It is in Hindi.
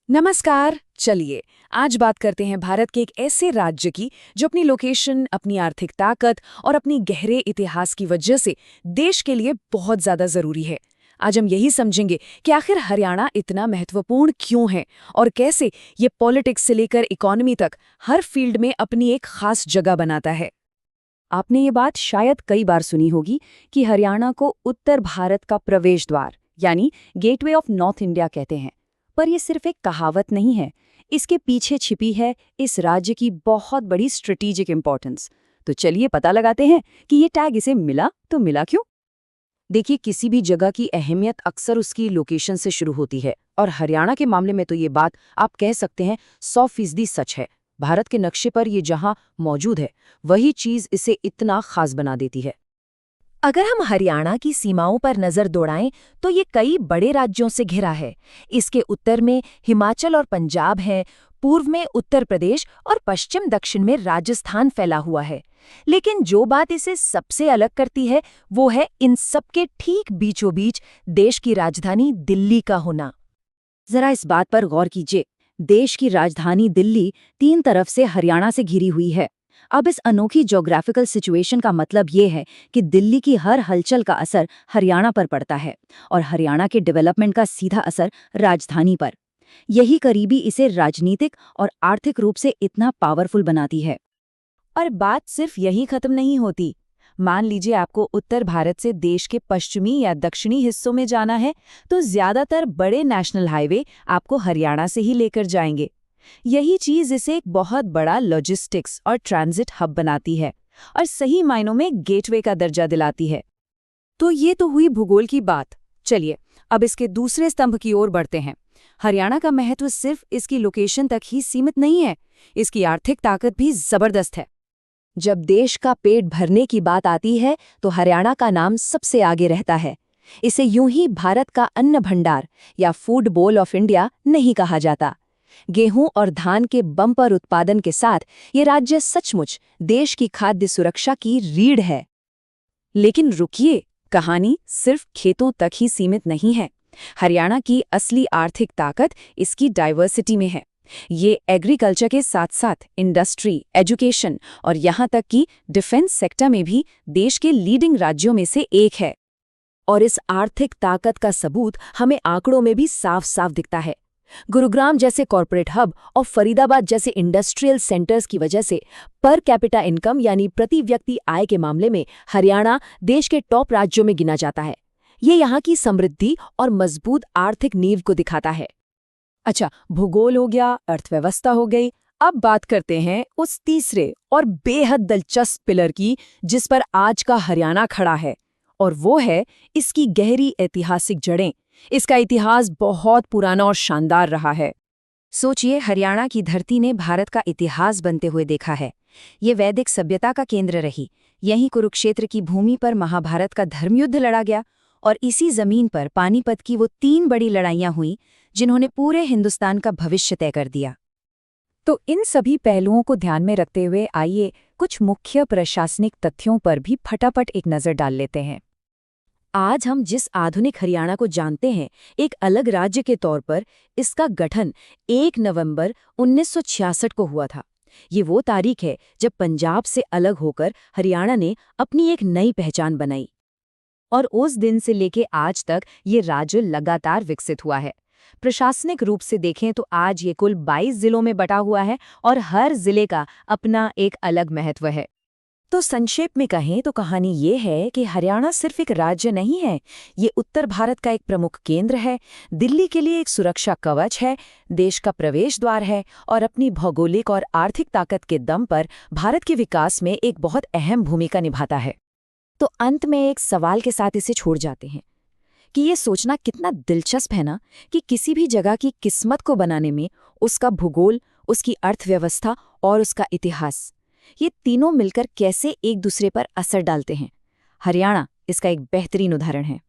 नमस्कार। चलिए आज बात करते हैं भारत के एक ऐसे राज्य की जो अपनी लोकेशन, अपनी आर्थिक ताकत और अपनी गहरे इतिहास की वजह से देश के लिए बहुत ज्यादा जरूरी है। आज हम यही समझेंगे कि आखिर हरियाणा इतना महत्वपूर्ण क्यों है और कैसे ये पॉलिटिक्स से लेकर इकोनॉमी तक हर फील्ड में अपनी एक खास जगह बनाता है। आपने ये बात शायद कई बार सुनी होगी कि हरियाणा को उत्तर भारत का प्रवेश द्वार यानी गेटवे ऑफ नॉर्थ इंडिया कहते हैं। पर यह सिर्फ एक कहावत नहीं है, इसके पीछे छिपी है इस राज्य की बहुत बड़ी स्ट्रेटेजिक इंपॉर्टेंस। तो चलिए पता लगाते हैं कि ये टैग इसे मिला तो मिला क्यों। देखिए, किसी भी जगह की अहमियत अक्सर उसकी लोकेशन से शुरू होती है और हरियाणा के मामले में तो ये बात आप कह सकते हैं 100% सच है। भारत के नक्शे पर ये जहां मौजूद है वही चीज इसे इतना खास बना देती है। अगर हम हरियाणा की सीमाओं पर नजर दौड़ाएं तो ये कई बड़े राज्यों से घिरा है। इसके उत्तर में हिमाचल और पंजाब हैं, पूर्व में उत्तर प्रदेश और पश्चिम दक्षिण में राजस्थान फैला हुआ है। लेकिन जो बात इसे सबसे अलग करती है वो है इन सबके ठीक बीचों बीच देश की राजधानी दिल्ली का होना। जरा इस बात पर गौर कीजिए, देश की राजधानी दिल्ली 3 तरफ से हरियाणा से घिरी हुई है। अब इस अनोखी ज्योग्राफिकल सिचुएशन का मतलब ये है कि दिल्ली की हर हलचल का असर हरियाणा पर पड़ता है और हरियाणा के डेवलपमेंट का सीधा असर राजधानी पर। यही करीबी इसे राजनीतिक और आर्थिक रूप से इतना पावरफुल बनाती है। और बात सिर्फ यही खत्म नहीं होती। मान लीजिए आपको उत्तर भारत से देश के पश्चिमी या दक्षिणी हिस्सों में जाना है तो ज्यादातर बड़े नेशनल हाईवे आपको हरियाणा से ही लेकर जाएंगे। यही चीज इसे एक बहुत बड़ा लॉजिस्टिक्स और ट्रांजिट हब बनाती है और सही मायनों में गेटवे का दर्जा दिलाती है। तो ये तो हुई भूगोल की बात। चलिए अब इसके दूसरे स्तंभ की ओर बढ़ते हैं। हरियाणा का महत्व सिर्फ इसकी लोकेशन तक ही सीमित नहीं है, इसकी आर्थिक ताकत भी जबरदस्त है। जब देश का पेट भरने की बात आती है तो हरियाणा का नाम सबसे आगे रहता है। इसे यूं ही भारत का अन्न भंडार या फूड बोल ऑफ इंडिया नहीं कहा जाता। गेहूं और धान के बम्पर उत्पादन के साथ ये राज्य सचमुच देश की खाद्य सुरक्षा की रीढ़ है। लेकिन रुकिए, कहानी सिर्फ खेतों तक ही सीमित नहीं है। हरियाणा की असली आर्थिक ताकत इसकी डाइवर्सिटी में है। ये एग्रीकल्चर के साथ साथ इंडस्ट्री, एजुकेशन और यहाँ तक कि डिफेंस सेक्टर में भी देश के लीडिंग राज्यों में से एक है। और इस आर्थिक ताकत का सबूत हमें आंकड़ों में भी साफ साफ दिखता है। गुरुग्राम जैसे कॉर्पोरेट हब और फरीदाबाद जैसे इंडस्ट्रियल सेंटर्स की वजह से पर कैपिटा इनकम यानी प्रति व्यक्ति आय के मामले में हरियाणा देश के टॉप राज्यों में गिना जाता है। ये यहाँ की समृद्धि और मजबूत आर्थिक नींव को दिखाता है। अच्छा, भूगोल हो गया, अर्थव्यवस्था हो गई। अब बात करते हैं उस तीसरे और बेहद दिलचस्प पिलर की जिस पर आज का हरियाणा खड़ा है, और वो है इसकी गहरी ऐतिहासिक जड़ें। इसका इतिहास बहुत पुराना और शानदार रहा है। सोचिए, हरियाणा की धरती ने भारत का इतिहास बनते हुए देखा है। ये वैदिक सभ्यता का केंद्र रही। यहीं कुरुक्षेत्र की भूमि पर महाभारत का धर्मयुद्ध लड़ा गया और इसी जमीन पर पानीपत की वो 3 बड़ी लड़ाइयां हुईं जिन्होंने पूरे हिंदुस्तान का भविष्य तय कर दिया। तो इन सभी पहलुओं को ध्यान में रखते हुए आइए कुछ मुख्य प्रशासनिक तथ्यों पर भी फटाफट एक नज़र डाल लेते हैं। आज हम जिस आधुनिक हरियाणा को जानते हैं, एक अलग राज्य के तौर पर, इसका गठन 1 नवंबर 1966 को हुआ था। ये वो तारीख है जब पंजाब से अलग होकर हरियाणा ने अपनी एक नई पहचान बनाई। और उस दिन से लेके आज तक ये राज्य लगातार विकसित हुआ है। प्रशासनिक रूप से देखें तो आज ये कुल 22 जिलों में बटा हुआ है और हर जिले का अपना एक अलग महत्व है। तो संक्षेप में कहें तो कहानी ये है कि हरियाणा सिर्फ एक राज्य नहीं है, ये उत्तर भारत का एक प्रमुख केंद्र है, दिल्ली के लिए एक सुरक्षा कवच है, देश का प्रवेश द्वार है और अपनी भौगोलिक और आर्थिक ताकत के दम पर भारत के विकास में एक बहुत अहम भूमिका निभाता है। तो अंत में एक सवाल के साथ इसे छोड़ जाते हैं कि ये सोचना कितना दिलचस्प है ना कि किसी भी जगह की किस्मत को बनाने में उसका भूगोल, उसकी अर्थव्यवस्था और उसका इतिहास, ये तीनों मिलकर कैसे एक दूसरे पर असर डालते हैं। हरियाणा इसका एक बेहतरीन उदाहरण है।